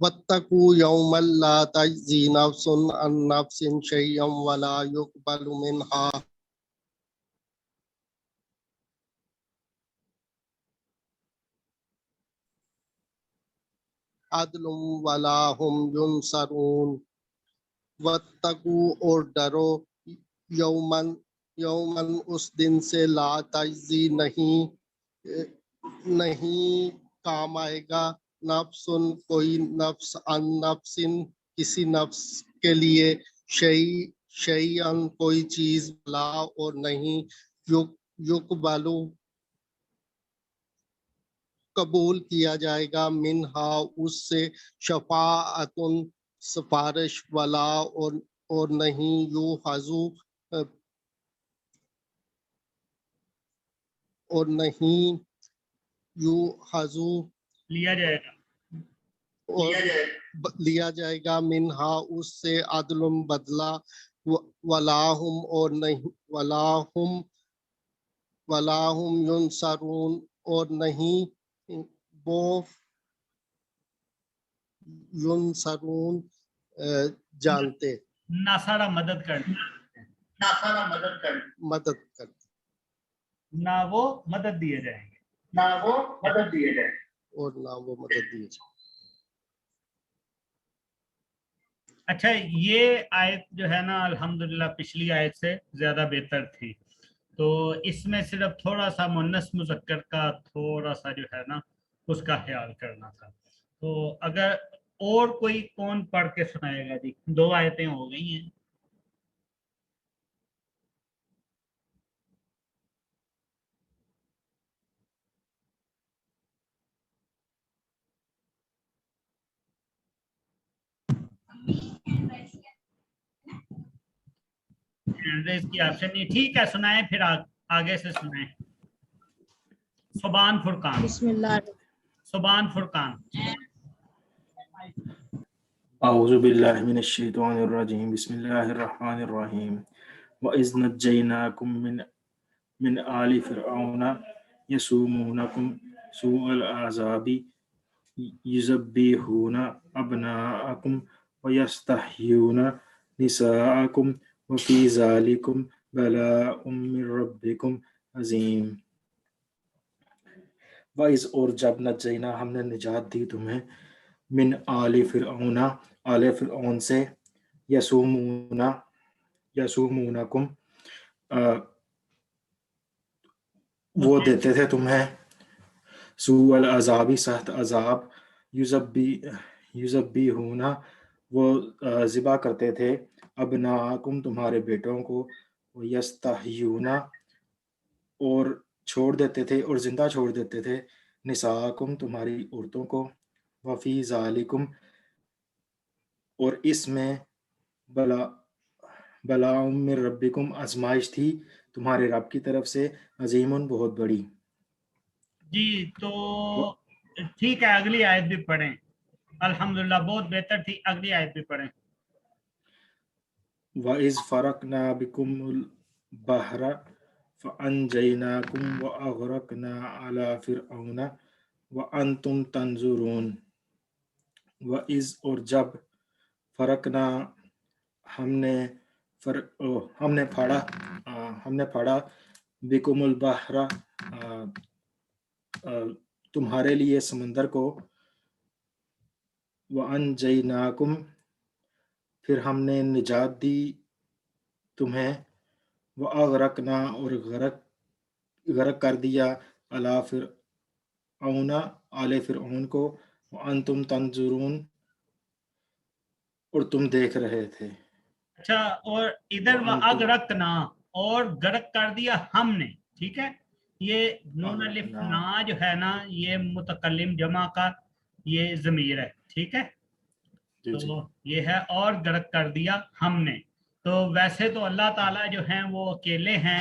واتقوا يوما لا تجزي نفس عن نفس شيئا ولا يقبل منها عدل ولا هم ينصرون واتقوا اور ڈرو یومن یومن اس دن سے لا تجزی نہیں کام آئے گا نفس کوئی نفس عن نفس کسی نفس کے لیے شیئن کوئی چیز لا اور نہیں یقبلو قبول کیا جائے گا منہا اس سے شفاعتن سفارش ولا اور نہیں یوحظو لیا جائے گا اور لیا جائے گا منہا اس سے عدل بدلہ ولاہم اور نہیں ولاہم ینصرون اور نہیں وہ ینصرون جانتے ناصارہ مدد کرتے مدد کرتے نہ وہ مدد دیے جائیں گے اور نہ وہ مدد دی جائے اچھا یہ آیت جو ہے نا الحمدللہ پچھلی آیت سے زیادہ بہتر تھی تو اس میں صرف تھوڑا سا مؤنث مذکر کا تھوڑا سا جو ہے نا اس کا خیال کرنا تھا تو اگر اور کوئی کون پڑھ کے سنائے گا جی 2 آیتیں ہو گئی ہیں ریز کی آپشن نہیں ٹھیک ہے سنائیں پھر آگے سے سنائیں سبحان فرقان بسم اللہ سبحان فرقان اعوذ باللہ من الشیطان الرجیم بسم اللہ الرحمن الرحیم وَإِذْ نَجَّيْنَاكُمْ مِنْ آلِ فِرْعَوْنَ يَسُومُونَكُمْ سُوءَ الْعَذَابِ يُذَبِّحُونَ أَبْنَاءَكُمْ وَيَسْتَحْيُونَ نِسَاءَكُمْ وَفِي ذَلِكُمْ بَلَاءٌ مِّن رَبِّكُمْ عَظِيمٌ وَإِذْ اور جب نجینا ہم نے نجات دی تمہیں من آل فرعون آل فرعون سے یسومونکم وہ دیتے تھے تمہیں سوء العذابی سخت عذاب یذبیحون وہ ذبح کرتے تھے ابناءکم تمہارے بیٹوں کو یستحیون اور چھوڑ دیتے تھے اور زندہ چھوڑ دیتے تھے نساءکم تمہاری عورتوں کو وفی ذالکم اور اس میں بلاء من ربکم آزمائش تھی تمہارے رب کی طرف سے عظیم بہت بڑی جی تو ٹھیک ہے اگلی آیت بھی پڑھیں الحمدللہ بہت بہتر تھی اگلی آیت بھی پڑھیں وَإِذْ فَرَقْنَا بِكُمُ الْبَحْرَ فَأَنْجَيْنَاكُمْ وَأَغْرَقْنَا آلَ فِرْعَوْنَ وَأَنْتُمْ تَنْظُرُونَ وَإِذْ اور جب فرقنا ہم نے پھاڑا بِكُمُ الْبَحْرَ تمہارے لیے سمندر کو وَأَنْجَيْنَاكُمْ پھر ہم نے نجات دی تمہیں وَأَغْرَقْنَا اور غرق کر دیا آلَ فرعون آل فرعون کو وَأَنْتُمْ تَنْظُرُونَ اور تم دیکھ رہے تھے اچھا اور ادھر وَأَغْرَقْنَا اور غرق کر دیا ہم نے ٹھیک ہے یہ نون الف نا جو ہے نا یہ متکلم جمع کا یہ ضمیر ہے ٹھیک ہے تو یہ ہے اور غرق کر دیا ہم نے تو ویسے تو اللہ تعالیٰ جو ہیں وہ اکیلے ہیں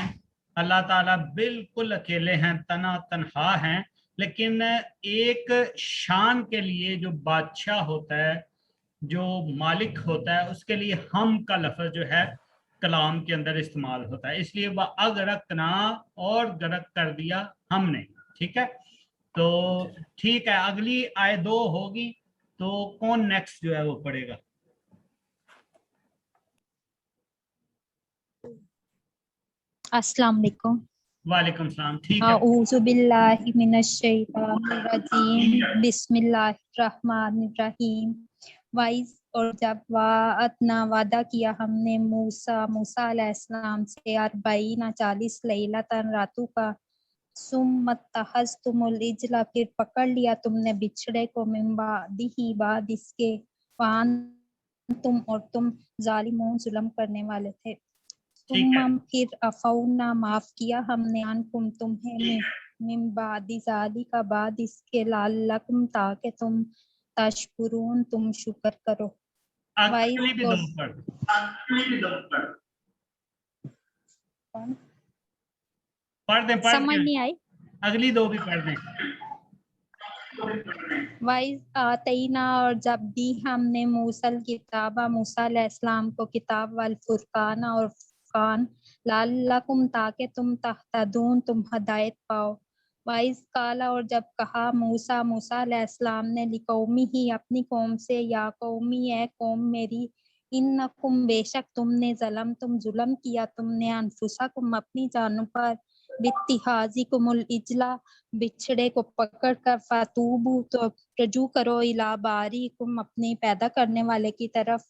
اللہ تعالیٰ بالکل اکیلے ہیں تنہا ہیں لیکن ایک شان کے لیے جو بادشاہ ہوتا ہے جو مالک ہوتا ہے اس کے لیے ہم کا لفظ جو ہے کلام کے اندر استعمال ہوتا ہے اس لیے وَأَغْرَقْنَا اور غرق کر دیا ہم نے ٹھیک ہے تو ٹھیک ہے اگلی آیت 2 ہوگی تو کون نیکسٹ جو ہے وہ پڑھے گا؟ السلام علیکم. وعلیکم السلام. ٹھیک ہے. اعوذ باللہ من الشیطان الرجیم. بسم اللہ الرحمن الرحیم. وائز اور جب وعدنا وعدہ کیا ہم نے موسیٰ علیہ السلام سے 40 لیلتاً راتوں کا. ثم اتخذتم العجل پھر پکڑ لیا تم نے بچھڑے کو من بعدہ بعد اس کے. وانتم اور تم ظالمون ظلم کرنے والے تھے. ٹھیک ہے. ثم پھر عفونا معاف کیا ہم نے عنکم تمہیں من بعد ذالک بعد اس کے لعلکم تاکہ تم تشکرون تم شکر کرو. اگلی بھی دو پڑھ. پڑھ دیں سمجھ نہیں آئی. اگلی دو بھی پڑھ دیں. وائز آتینا اور جب دی ہم نے موسیٰ کتابہ موسیٰ علیہ السلام کو کتاب والفرقان اور فرقان لعلکم تاکہ تم تہتدون تم ہدایت پاؤ. وائز قالا اور جب کہا موسیٰ علیہ السلام نے لقومی ہی اپنی قوم سے یا قومی اے قوم میری انکم بے شک تم نے ظلم کیا تم نے انفسکم اپنی جانوں پر باتخاذکم العجل بچھڑے کو پکڑ کر فتوبو تو رجوع کرو الی باریکم اپنی پیدا کرنے والے کی طرف.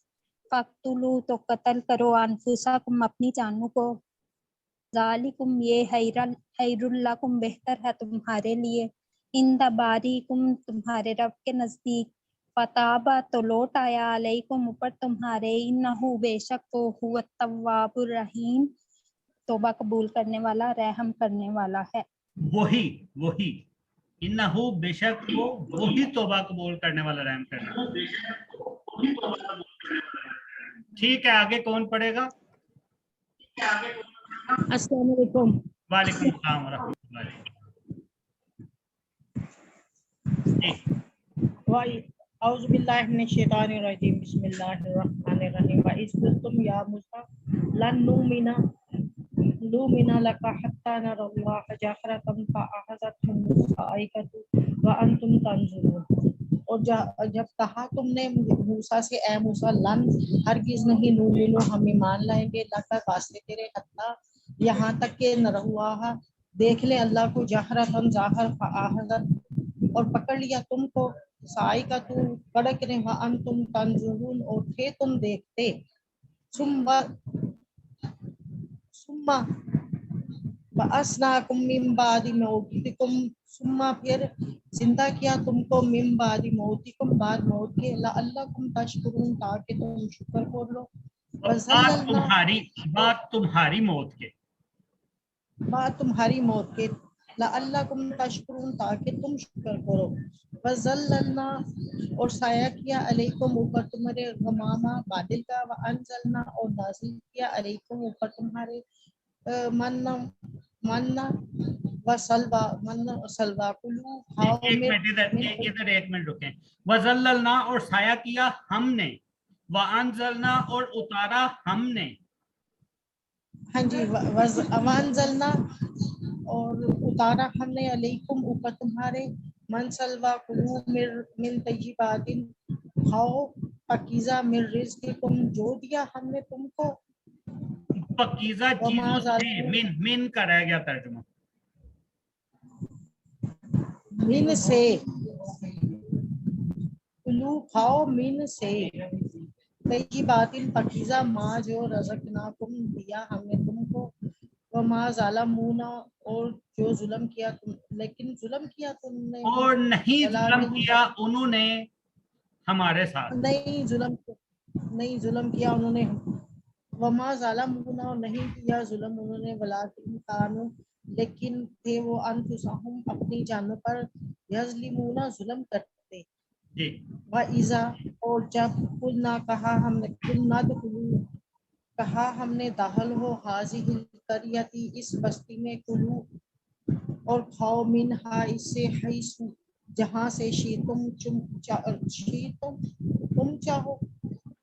فقتلوا تو قتل کرو انفسکم اپنی جانوں کو. ذالکم یہ خیر لکم بہتر ہے تمہارے لیے عند باریکم تمہارے رب کے نزدیک. فتابا تو لوٹ آیا علیکم اوپر تمہارے انہو بے شک وہ هو التواب الرحیم توبہ قبول کرنے والا رحم کرنے والا ہے. وہی انہو بے شک وہ وہی توبہ قبول کرنے والا رحم کرنے والا. ٹھیک ہے. آگے کون پڑھے گا؟ السلام علیکم. وعلیکم السلام ورحمۃ اللہ. اعوذ باللہ من الشیطان الرجیم. بسم اللہ الرحمن الرحیم. وَإِذْ قُلْتُمْ يَا مُوسَىٰ لَن نُؤْمِنَ لَكَ حَتَّىٰ نَرَى اللَّهَ جَهْرَةً فَأَخَذَتْكُمُ الصَّاعِقَةُ وَأَنْتُمْ تَنظُرُونَ. اور جب کہا تم نے موسیٰ سے اے موسیٰ لن ہرگز نہیں نؤمن ہم ایمان لائیں گے لکا واسطے تیرے حتیٰ یہاں تک کہ نرواہا دیکھ لے اللہ کو جہرتاً ظاہر فآخذت اور پکڑ لیا تم کو صاعقۃ کڑک نے وانتم تنظرون اور تھے تم دیکھتے. ثم بعثناکم من بعد موتکم ثم پھر زندہ کیا تم کو من بعد موتکم بعد موت کے لعلکم تشکرون تاکہ تم شکر کر لو. بات تمہاری موت کے بات تمہاری موت کے لعلکم تشکرون تاکہ تم شکر کرو. وَظَلَّلْنَا اور سایہ کیا علیکم اوپر تمہارے غمامہ بادل کا. وَأَنزَلْنَا اور نازل کیا علیکم اوپر تمہارے من و سلوا کلو کھاؤ. ایک منٹ رکیں. وَظَلَّلْنَا اور سایہ کیا ہم نے. وَأَنزَلْنَا اور اتارا ہم نے. ہاں جی. وَأَنزَلْنَا اور اتارا ہم نے علیکم اوپر تمہارے من سلوا کلو من طیبات کھاؤ پاکیزہ من رزقکم جو دیا ہم نے تم کو پاکیزہ چیزوں سے. من کا رہ گیا ترجمہ. من سے کلو کھاؤ من سے طیبات پاکیزہ ما جو رزقناکم دیا ہم نے تم کو. وما ظلمونا اور جو ظلم کیا تم لیکن ظلم کیا تم نے اور نہیں ظلم کیا انہوں نے ہمارے ساتھ. نہیں ظلم کیا انہوں نے. وما ظلمونا نہیں کیا ظلم انہوں نے. ولکن کانوا لیکن تھے وہ انفسہم اپنی جانوں پر یظلمون ظلم کرتے. جی. وَإِذَا اور جب قلنا کہا ہم نے قلنا دخلوا کہا ہم نے داخل ہو حاضی القریتی اس بستی میں. کلو اور کھاؤ منہا اس سے حیث جہاں سے تم چاہو.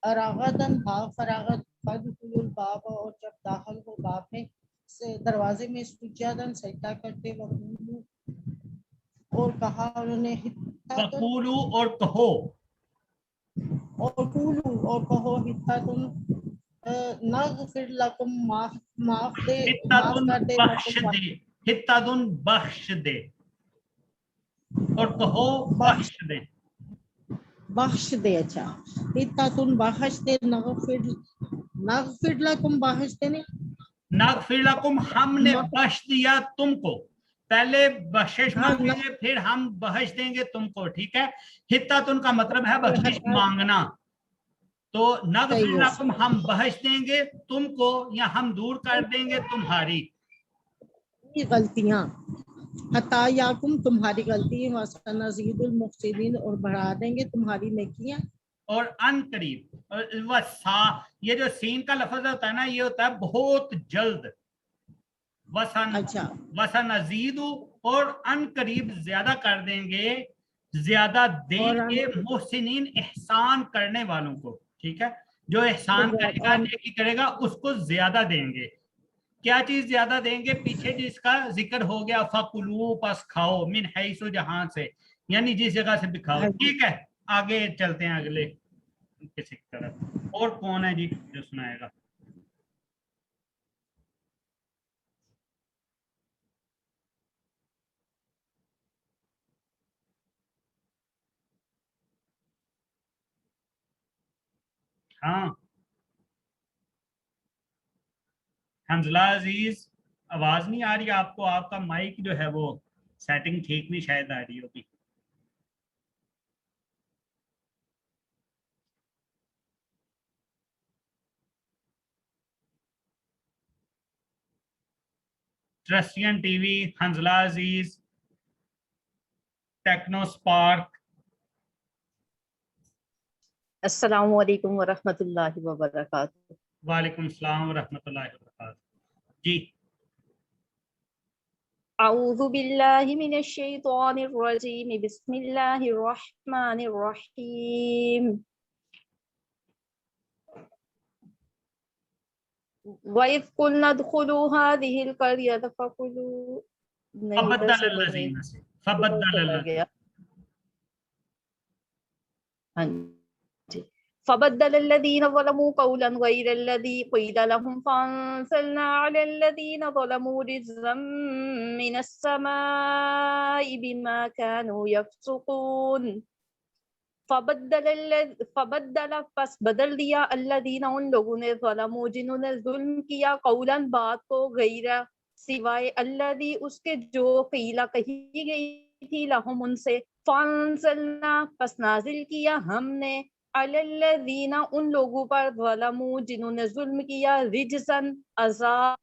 اراغدن باب فراغت فادخلوا الباب اور جب داخل ہو باب میں سے دروازے میں سجدن سجدہ کرتے. وقولوا اور کہا انہوں نے وقولوا اور کہو اور قولو اور کہو حتتن نغفر لکم معاف حتتن کر دے بخش لکم دے، حتتن بخش دے، اور کہو بخش بخش دے. بخش دے. اچھا حتتن بخش دے، نغفر لکم بخش دے نہیں نغفر لکم ہم نے بخش دیا تم کو، پہلے بخشش ہاں مانگیں گے پھر ہم بخش دیں گے تم کو، ٹھیک ہے. حتتن کا مطلب ہے بخشش مانگنا، تو نغفر صحیح لکم ہے، ہم بخش دیں گے تم کو، یا ہم دور کر دیں گے تمہاری غلطیاں، خطایاکم تمہاری غلطی، وسنزید المحسنین اور بڑھا دیں گے تمہاری نیکیاں. اور ان قریب. یہ جو سین کا لفظ ہوتا ہے نا، یہ ہوتا ہے بہت جلد. اچھا وسن ازید، اور ان قریب زیادہ کر دیں گے، زیادہ دیں اور گے محسنین احسان کرنے والوں کو، ٹھیک ہے. جو احسان کرے گا، نیکی کرے گا، اس کو زیادہ دیں گے. کیا چیز زیادہ دیں گے؟ پیچھے جس کا ذکر ہو گیا، فَقُلُوا پس کھاؤ، من حیث جہاں سے، یعنی جس جگہ سے بھی کھاؤ، ٹھیک ہے. آگے چلتے ہیں اگلے کسی طرف. اور کون ہے جی جو سنائے گا؟ ہاں حنزلہ عزیز، آواز نہیں آ رہی آپ کو؟ آپ کا مائک جو ہے وہ سیٹنگ ٹھیک نہیں شاید آ رہی ہوگی. ٹرسٹین ٹی وی، حنزلہ عزیز، ٹیکنو اسپارک. السلام علیکم ورحمۃ اللہ وبرکاتہ. وعلیکم السلام ورحمۃ اللہ وبرکاتہ. جی اعوذ باللہ من الشیطان الرجیم، بسم اللہ الرحمن الرحیم. وَإِذْ قُلْنَا ادْخُلُوا هَٰذِهِ الْقَرْيَةَ فَكُلُوا نہیں ادھر فبدل سے نہیں، الذین سے، فبدل چلا الذین. گیا. ہاں جی. فبدل الذين ظلموا قولا غير الذي قيل لهم فانزلنا على الذين ظلموا رجزا من السماء بما كانوا يفسقون. فبدل پس بدل دیا الذین ان لوگوں نے ظلموا جنہوں نے ظلم کیا قولا بات کو غیر سوائے الذی اس کے جو قیلا کہی گئی تھی لہم ان سے فانزلنا پس نازل کیا ہم نے علی الذین ان لوگوں پر ظلموا جنہوں نے ظلم کیا رجزن عذاب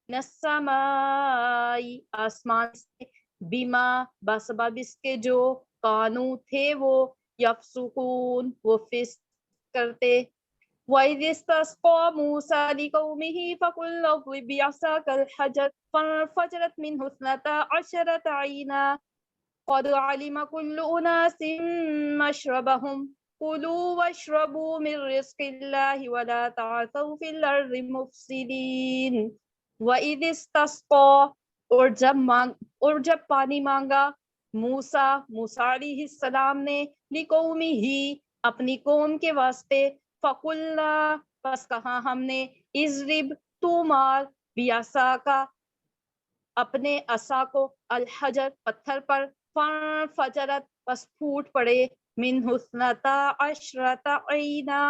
من السماء آسمان سے بما بسبب اس کے جو قانو تھے وہ یفسقون وہ فسق کرتے. وَإِذِ اسْتَسْقَىٰ مُوسَىٰ لِقَوْمِهِ فَقُلْنَا اضْرِب بِّعَصَاكَ الْحَجَرَ فَانفَجَرَتْ مِنْهُ اثْنَتَا عَشْرَةَ عَيْنًا قَدْ عَلِمَ كُلُّ أُنَاسٍ مَّشْرَبَهُمْ كُلُوا وَاشْرَبُوا مِن رِّزْقِ اللَّهِ وَلَا تَعْثَوْا فِي الْأَرْضِ مُفْسِدِينَ. وَإِذِ اسْتَسْقَىٰ اور جب پانی مانگا موسیٰ علیہ السلام نے لِقَوْمِهِ اپنی قوم کے واسطے فَقُلْنَا پس کہا ہم نے اضرب تو مار بیاسا اپنے عصا کو الحجر پتھر پر فجرت پس پھوٹ پڑے من حسنتا عشرت عینا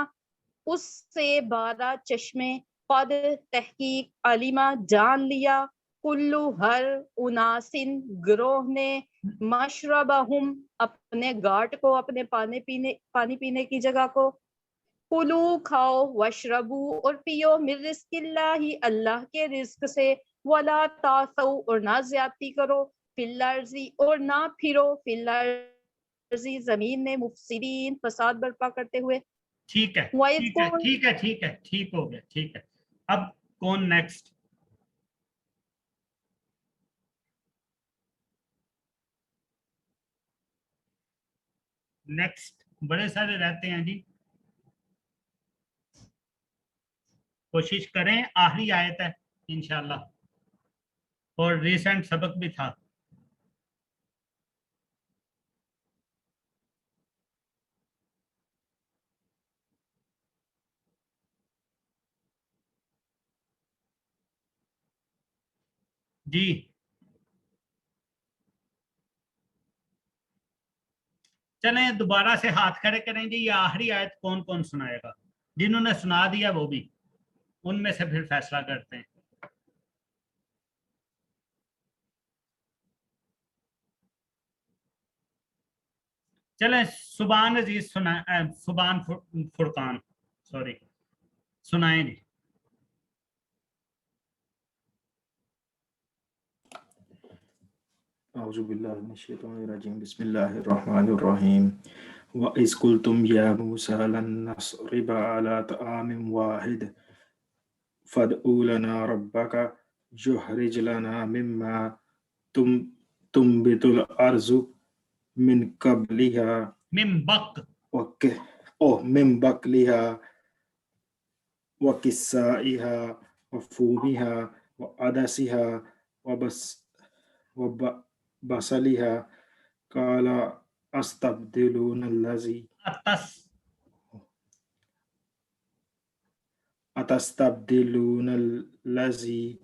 اس سے 12 چشمے قد تحقیق علما جان لیا کلو ہر اناسن گروہ نے مشربہم اپنے گھاٹ کو اپنے پانی پینے کی جگہ کو کلو کھاؤ وشربو اور پیو من رزق اللہ اللہ کے رزق سے ولا تعثوا اور نہ زیادتی کرو فی الارض اور نہ پھرو فی الارض زمین میں مفسدین فساد برپا کرتے ہوئے. ٹھیک ہے ٹھیک ہے ٹھیک ہے ٹھیک ہے ٹھیک ہو گیا ٹھیک ہے. اب کون نیکسٹ؟ نیکسٹ بڑے سارے رہتے ہیں جی، کوشش کریں. آخری آیت ہے انشاءاللہ اور ریسنٹ سبق بھی تھا. جی چلیں دوبارہ سے ہاتھ کھڑے کریں جی. یہ آخری آیت کون کون سنائے گا؟ جنہوں نے سنا دیا وہ بھی، ان میں سے پھر فیصلہ کرتے ہیں. چلیں سبحان عزیز سبحان فرقان سوری سنائیں جی. اعوذ باللہ من الشیطان الرجیم بسم اللہ الرحمن الرحیم وَإِذْ قُلْتُمْ يَا مُوسَىٰ لَن نَّصْبِرَ عَلَىٰ طَعَامٍ وَاحِدٍ فَادْعُ لَنَا رَبَّكَ يُخْرِجْ لَنَا مِمَّا تُنبِتُ الْأَرْضُ مِن قَبْلِهَا من بقلها وكسائها وفومها وعدسها وبصلها قال أتستبدلون الذي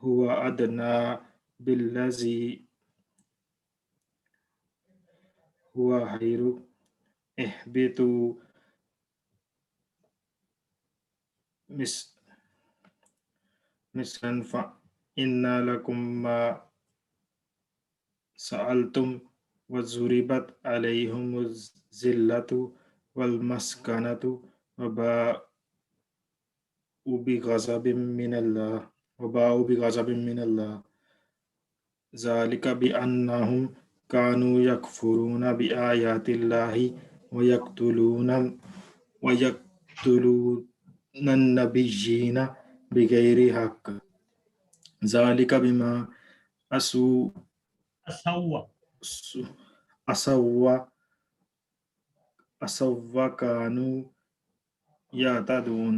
هو أدنى بالذي هو خير اهبطوا مصرا فإن لكم ما سألتم وضربت عليهم الذلة والمسكنة وباءوا بغضب من الله ذلك بأنهم كانوا يكفرون بآيات الله ويقتلون النبيين بغير حق ذلك بما عصوا وكانوا يعتدون.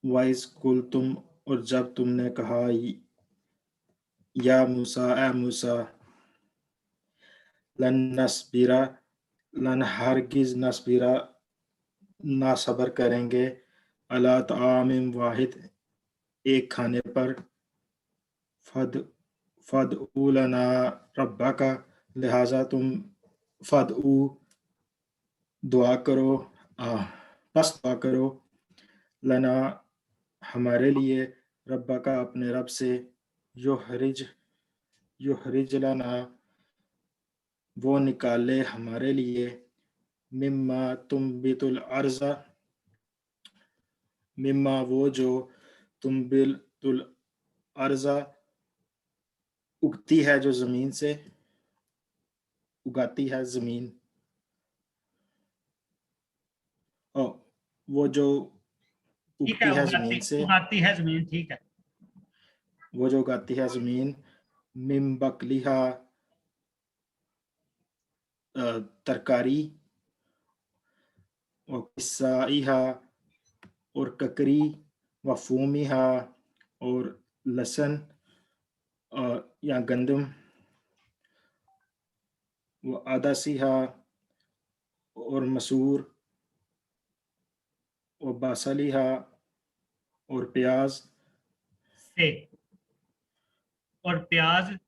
وَإِذْ قُلْتُمْ اور جب تم نے کہا یا موسیٰ اے موسیٰ لن ہرگز نہ صبر کریں گے علی طعام واحد ایک کھانے پر فَادْعُ لَنَا رَبَّكَ لہٰذا تم فَادْعُ دعا کرو لنا ہمارے لیے ربک اپنے رب سے یخرج لنا وہ نکالے ہمارے لیے مما تنبت الارض مما وہ جو تنبت الارض اگتی ہے جو زمین سے اگاتی ہے زمین وہ جو اگتی ہے زمین سے اگاتی ہے زمین ٹھیک ہے وہ جو اگاتی ہے زمین من بقلها ترکاری وقصائها اور ککری وفومها اور لہسن یا گندم وعدسها اور مسور وبصلها اور پیاز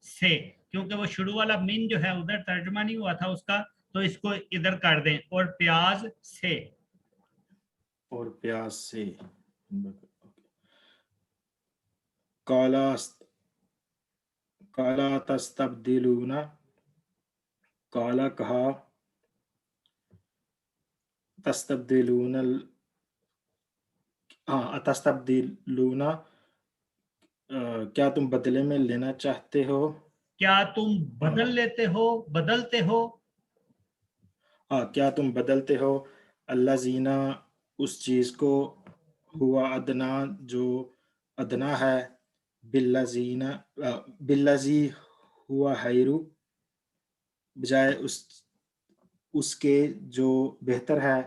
سے کیونکہ وہ شروع والا من جو ہے ادھر ترجمہ نہیں ہوا تھا اس کا تو اس کو ادھر کر دیں اور پیاز سے کالا تستبدلون کالا کہا تستبدلون کیا تم بدلے میں لینا چاہتے ہو کیا تم بدلتے ہو کیا تم بدلتے ہو الذین اس چیز کو ہوا ادنا جو ادنا ہے بالذی ہوا خیر بجائے اس کے جو بہتر ہے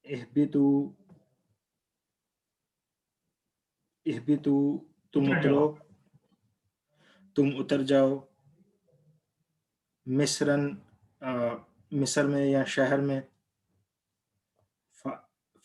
اہبتو تم اتر جاؤ مصر میں یا شہر میں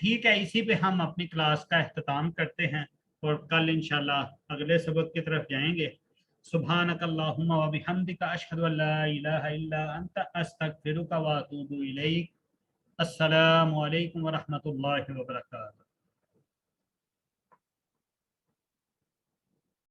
ٹھیک ہے، اسی پہ ہم اپنی کلاس کا اختتام کرتے ہیں اور کل انشاءاللہ اگلے سبق کی طرف جائیں گے. سبحانک اللہم و بحمدک اشہد ان لا الہ الا انت استغفرک و اتوب الیک. السلام علیکم ورحمۃ اللہ وبرکاتہ.